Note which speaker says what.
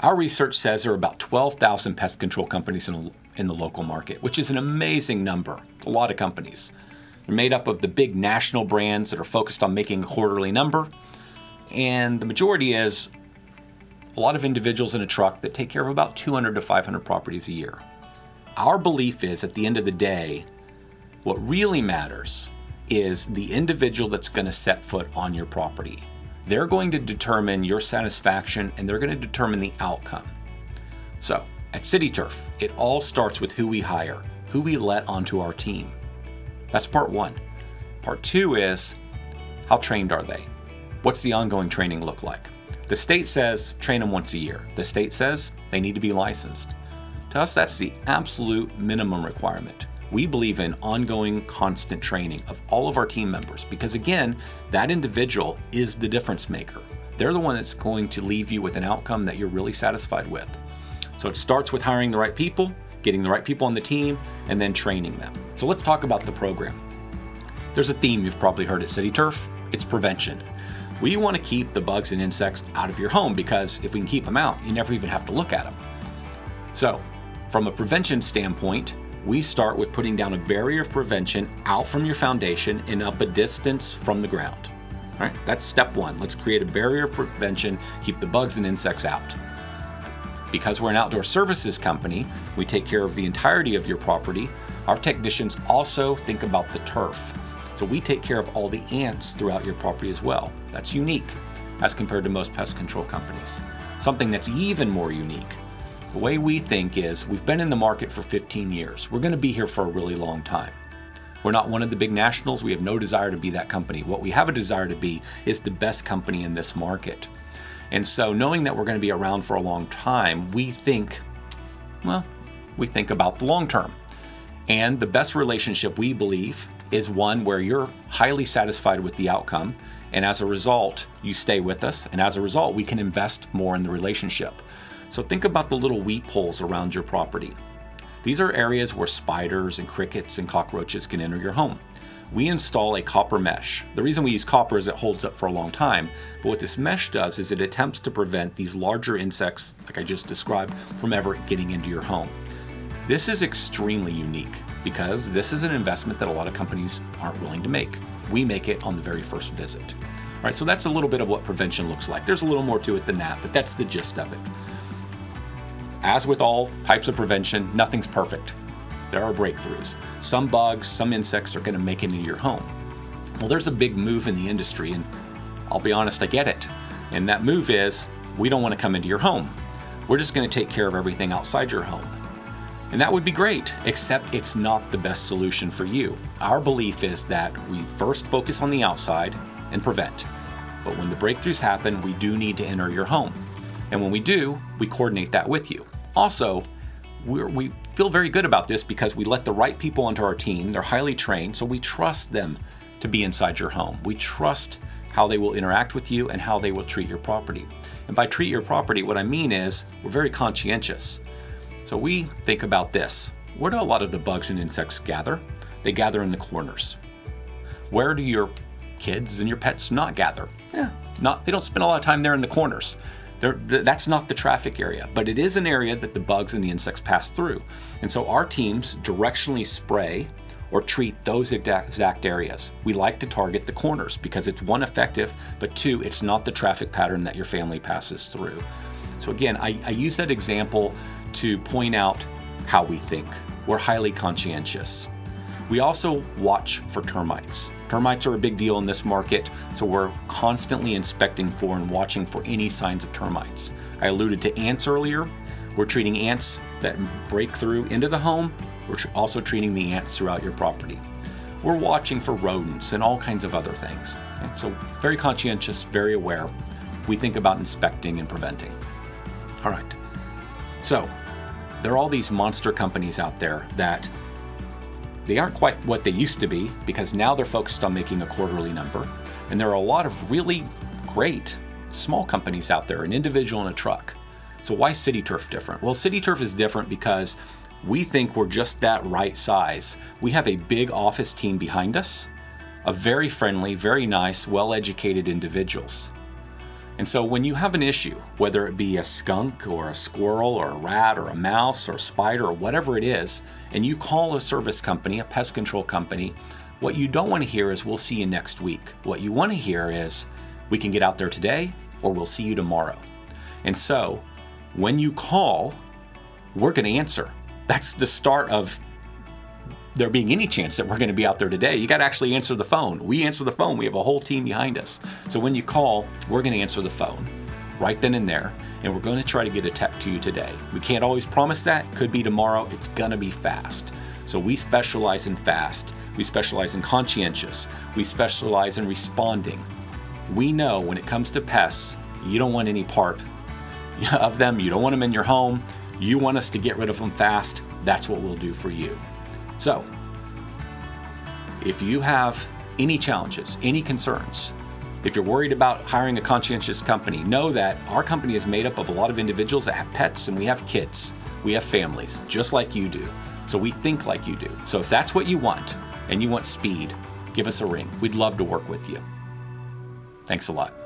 Speaker 1: Our research says there are about 12,000 pest control companies in the local market, which is an amazing number. It's a lot of companies. They're made up of the big national brands that are focused on making a quarterly number, and the majority is a lot of individuals in a truck that take care of about 200 to 500 properties a year. Our belief is, at the end of the day, what really matters is the individual that's going to set foot on your property. They're going to determine your satisfaction, and they're going to determine the outcome. So at CitiTurf, it all starts with who we hire, who we let onto our team. That's part one. Part two is, how trained are they? What's the ongoing training look like? The state says train them once a year. The state says they need to be licensed. To us, that's the absolute minimum requirement. We believe in ongoing, constant training of all of our team members because, again, that individual is the difference maker. They're the one that's going to leave you with an outcome that you're really satisfied with. So it starts with hiring the right people, getting the right people on the team, and then training them. So let's talk about the program. There's a theme you've probably heard at CitiTurf. It's prevention. We want to keep the bugs and insects out of your home because if we can keep them out, you never even have to look at them. So from a prevention standpoint, we start with putting down a barrier of prevention out from your foundation and up a distance from the ground. All right, that's step one. Let's create a barrier of prevention, keep the bugs and insects out. Because we're an outdoor services company, we take care of the entirety of your property. Our technicians also think about the turf. So we take care of all the ants throughout your property as well. That's unique as compared to most pest control companies. Something that's even more unique. The way we think is we've been in the market for 15 years. We're going to be here for a really long time. We're not one of the big nationals. We have no desire to be that company. What we have a desire to be is the best company in this market. And so knowing that we're going to be around for a long time, we think about the long term. And the best relationship, we believe, is one where you're highly satisfied with the outcome. And as a result, you stay with us. And as a result, we can invest more in the relationship. So think about the little weep holes around your property. These are areas where spiders and crickets and cockroaches can enter your home. We install a copper mesh. The reason we use copper is it holds up for a long time, but what this mesh does is it attempts to prevent these larger insects, like I just described, from ever getting into your home. This is extremely unique because this is an investment that a lot of companies aren't willing to make. We make it on the very first visit. All right, so that's a little bit of what prevention looks like. There's a little more to it than that, but that's the gist of it. As with all types of prevention, nothing's perfect. There are breakthroughs. Some bugs, some insects are going to make it into your home. Well, there's a big move in the industry, and I'll be honest, I get it. And that move is, we don't want to come into your home. We're just going to take care of everything outside your home. And that would be great, except it's not the best solution for you. Our belief is that we first focus on the outside and prevent. But when the breakthroughs happen, we do need to enter your home. And when we do, we coordinate that with you. Also, we feel very good about this because we let the right people onto our team. They're highly trained, so we trust them to be inside your home. We trust how they will interact with you and how they will treat your property. And by treat your property, what I mean is we're very conscientious. So we think about this. Where do a lot of the bugs and insects gather? They gather in the corners. Where do your kids and your pets not gather? They don't spend a lot of time there in the corners. That's not the traffic area, but it is an area that the bugs and the insects pass through. And so our teams directionally spray or treat those exact areas. We like to target the corners because it's one, effective, but two, it's not the traffic pattern that your family passes through. So again, I use that example to point out how we think. We're highly conscientious. We also watch for termites. Termites are a big deal in this market, so we're constantly inspecting for and watching for any signs of termites. I alluded to ants earlier. We're treating ants that break through into the home. We're also treating the ants throughout your property. We're watching for rodents and all kinds of other things. Okay? So very conscientious, very aware. We think about inspecting and preventing. All right. So there are all these monster companies out there that they aren't quite what they used to be because now they're focused on making a quarterly number. And there are a lot of really great small companies out there, an individual and a truck. So why is CitiTurf different? Well, CitiTurf is different because we think we're just that right size. We have a big office team behind us of very friendly, very nice, well-educated individuals. And so when you have an issue, whether it be a skunk or a squirrel or a rat or a mouse or a spider or whatever it is, and you call a service company, a pest control company, what you don't want to hear is, we'll see you next week. What you want to hear is, we can get out there today, or we'll see you tomorrow. And so when you call, we're going to answer. That's the start of there being any chance that we're going to be out there today. You got to actually answer the phone. We answer the phone. We have a whole team behind us. So when you call, we're going to answer the phone right then and there, and we're going to try to get a tech to you today. We can't always promise that. Could be tomorrow. It's going to be fast. So we specialize in fast. We specialize in conscientious. We specialize in responding. We know when it comes to pests, you don't want any part of them. You don't want them in your home. You want us to get rid of them fast. That's what we'll do for you. So, if you have any challenges, any concerns, if you're worried about hiring a conscientious company, know that our company is made up of a lot of individuals that have pets, and we have kids. We have families, just like you do. So we think like you do. So if that's what you want, and you want speed, give us a ring. We'd love to work with you. Thanks a lot.